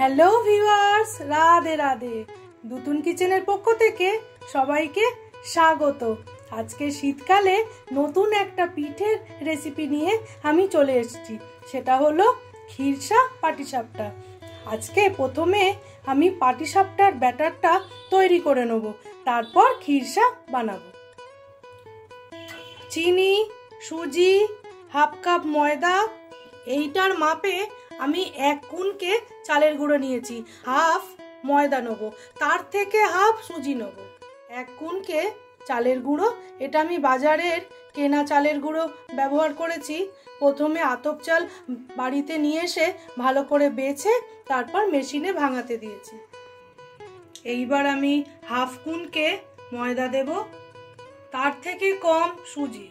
Hello viewers, Radhe Radhe. Dutun কিচেনের পক্ষ থেকে সবাইকে স্বাগত। আজকে শীতকালে নতুন একটা পিঠের রেসিপি নিয়ে আমি চলে এসেছি, সেটা হলো খিরসা পাটিসাপটা। আজকে প্রথমে আমি পাটিসাপটার ব্যাটারটা তৈরি করে নেব, তারপর খিরসা বানাবো। চিনি, সুজি, হাফ কাপ ময়দা, এইটার মাপে আমি 1 কুনকে চালের গুঁড়ো নিয়েছি, হাফ ময়দা নেবো, তার থেকে হাফ সুজি নেবো। 1 কুনকে চালের গুঁড়ো, এটা আমি বাজারের কেনা চালের গুঁড়ো ব্যবহার করেছি। প্রথমে আতপ চাল বাড়িতে নিয়ে এসে ভালো করে বেছে তারপর মেশিনে ভাঙাতে দিয়েছি। এইবার আমি হাফ কুনকে ময়দা দেব, তার থেকে কম সুজি।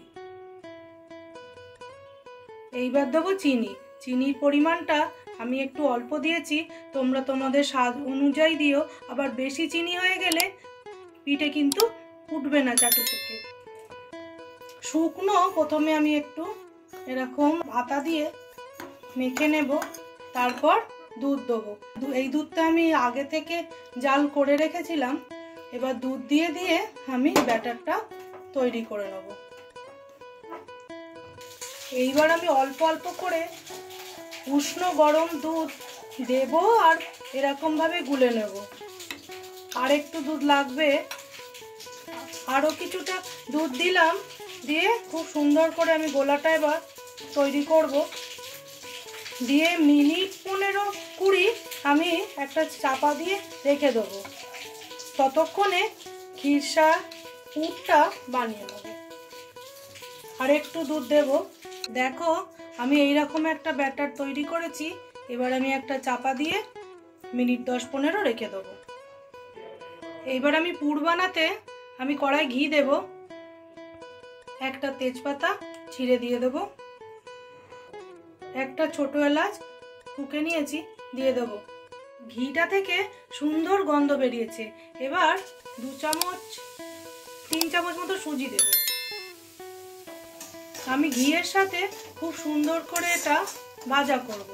এইবার দেবো চিনি। চিনির পরিমাণটা আমি একটু অল্প দিয়েছি, তোমরা তোমাদের স্বাদ অনুযায়ী দিও। আবার বেশি চিনি হয়ে গেলে পিঠে কিন্তু উঠবে না চাটু থেকে। শুকনো প্রথমে আমি একটু এরকম হাতা দিয়ে মেখে নেব, তারপর দুধ দেবো। এই দুধটা আমি আগে থেকে জাল করে রেখেছিলাম। এবার দুধ দিয়ে দিয়ে আমি ব্যাটারটা তৈরি করে নেব। এইবার আমি অল্প অল্প করে উষ্ণ গরম দুধ দেব আর এরকম ভাবে গুলে নেব। আর একটু দুধ লাগবে, আরো কিছুটা দুধ দিলাম। দিয়ে খুব সুন্দর করে আমি গোলাটা এবার তৈরি করব। দিয়ে মিনিট 15-20 আমি একটা চাপা দিয়ে রেখে দেবো। ততক্ষণে খিরসা পুরটা বানিয়ে নেব। আর একটু দুধ দেব। দেখো আমি এইরকম একটা ব্যাটার তৈরি করেছি। এবার আমি একটা চাপা দিয়ে মিনিট 10-15 রেখে দেবো। এইবার আমি পুর বানাতে আমি কড়াই ঘি দেব, একটা তেজপাতা ছিঁড়ে দিয়ে দেব, একটা ছোট এলাচ টুকে নিয়েছি দিয়ে দেব। ঘিটা থেকে সুন্দর গন্ধ বেরিয়েছে। এবার 2-3 চামচ মতো সুজি দেব। আমি ঘিয়ের সাথে খুব সুন্দর করে এটা ভাজা করব।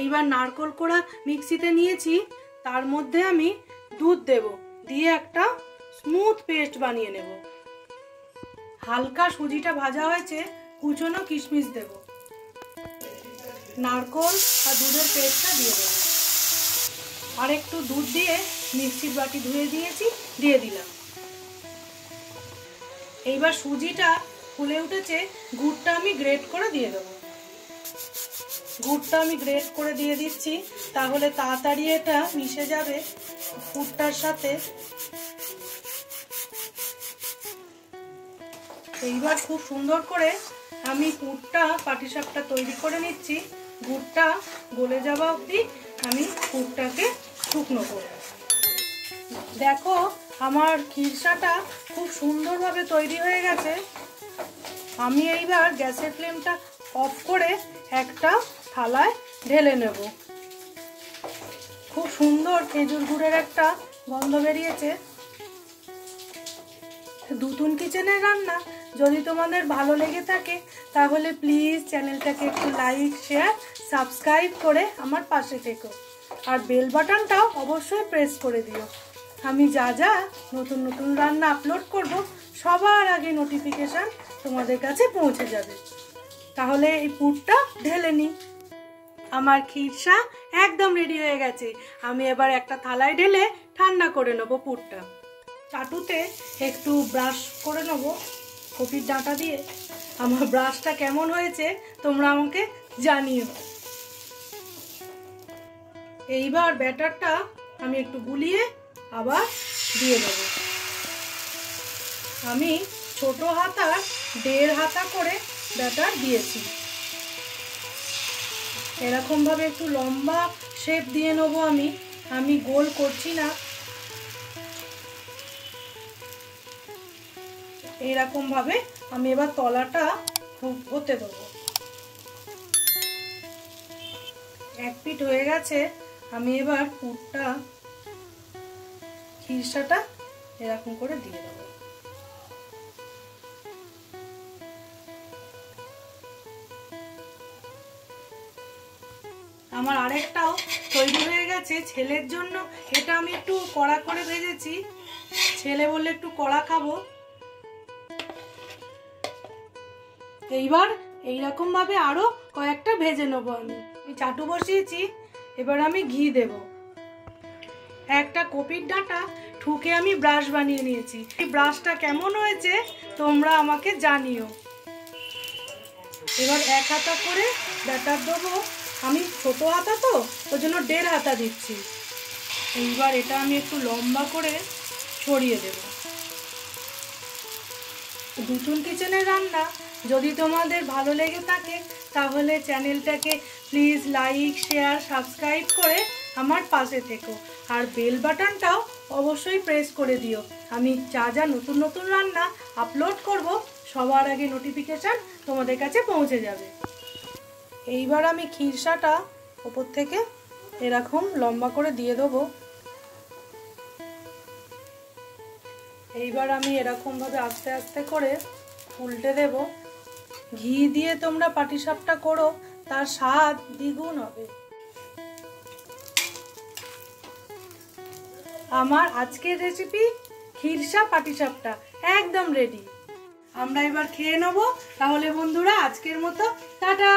এইবার নারকেল কোড়া মিক্সিতে নিয়েছি, তার মধ্যে আমি দুধ দেব, দিয়ে একটা স্মুথ পেস্ট বানিয়ে নেব। হালকা সুজিটা ভাজা হয়েছে, কুচনো কিশমিশ দেব, নারকেল আর দুধের পেস্টটা দিয়ে দেব। আর একটু দুধ দিয়ে মিক্সির বাটি ধুয়ে দিয়েছি, দিয়ে দিলাম। এইবার সুজিটা ফুলে উঠেছে, গুড়টা আমি গ্রেট করে দিয়ে দেবো। গুড়টা আমি গ্রেট করে দিয়ে দিচ্ছি, তাহলে তাড়াতাড়ি এটা মিশে যাবে পুরটার সাথে। এইবার খুব সুন্দর করে আমি পুরটা পাটিসাপটা তৈরি করে নিচ্ছি। গুড়টা গলে যাওয়া অবধি আমি পুরটাকে শুকনো করব। দেখো আমার খিরসাটা খুব সুন্দরভাবে তৈরি হয়ে গেছে। আমি এইবার গ্যাসের ফ্লেমটা অফ করে একটা থালায় ঢেলে নেব। খুব সুন্দর খেজুর গুড়ের একটা গন্ধ বেরিয়েছে। দুতুন কিচেনের রান্না যদি তোমাদের ভালো লেগে থাকে তাহলে প্লিজ চ্যানেলটাকে একটু লাইক, শেয়ার, সাবস্ক্রাইব করে আমার পাশে থেকো। আর বেল বাটনটাও অবশ্যই প্রেস করে দিও। আমি যা যা নতুন নতুন রান্না আপলোড করব সবার আগে নোটিফিকেশান তোমাদের কাছে পৌঁছে যাবে। তাহলে এই পুরটা ঢেলে নিই। আমার খিরসা একদম রেডি হয়ে গেছে। আমি এবার একটা থালায় ঢেলে ঠান্ডা করে নেবো পুরটা। চাটুতে একটু ব্রাশ করে নেব কপির ডাঁটা দিয়ে। আমার ব্রাশটা কেমন হয়েছে তোমরা আমাকে জানিও। এইবার ব্যাটারটা আমি একটু গুলিয়ে আবার দিয়ে দেব। আমি ছোট হাতার 1.5 হাতা করে ব্যাটার দিয়েছি। এরকম ভাবে একটু লম্বা শেপ দিয়ে নেবো। আমি গোল করছি না, এইরকম ভাবে আমি এবার তলাটা হতে দেবো। এক পিঠ হয়ে গেছে, আমি এবার পুরটা খিরসাটা এরকম করে দিয়ে দেবো। আমার আরেকটাও তৈরি হয়ে গেছে ছেলের জন্য। এটা আমি একটু কড়া করে ভেজেছি, ছেলে বললে একটু কড়া খাবো। এইবার এইরকম ভাবে আরো কয়েকটা ভেজে নেবো। আমি চাটু বসিয়েছি, এবার আমি ঘি দেব। একটা কপির ডাঁটা ঠুকে আমি ব্রাশ বানিয়ে নিয়েছি। এই ব্রাশটা কেমন হয়েছে তোমরা আমাকে জানিও। এবার 1 হাতা করে ব্যাটার দেবো। আমি ছোট হাতা তো, ওই জন্য 1.5 হাতা দিচ্ছি। এইবার এটা আমি একটু লম্বা করে ছড়িয়ে দেব। দুটুন কিচেনের রান্না যদি তোমাদের ভালো লেগে থাকে তাহলে চ্যানেলটাকে প্লিজ লাইক, শেয়ার, সাবস্ক্রাইব করে আমার পাশে থেকো। আর বেল বাটনটাও অবশ্যই প্রেস করে দিও। আমি যা যা নতুন নতুন রান্না আপলোড করব সবার আগে নোটিফিকেশান তোমাদের কাছে পৌঁছে যাবে। এইবার আমি খিরসাটা ওপর থেকে এরকম লম্বা করে দিয়ে দেবো। এইবার আমি এরকম ভাবে আস্তে আস্তে করে উল্টে দেব। ঘি দিয়ে তোমরা পাটিসাপটা করো, তার স্বাদ দ্বিগুণ হবে। আমার আজকের রেসিপি খিরসা পাটিসাপটা একদম রেডি। আমরা এবার খেয়ে নেবো। তাহলে বন্ধুরা আজকের মতো টাটা।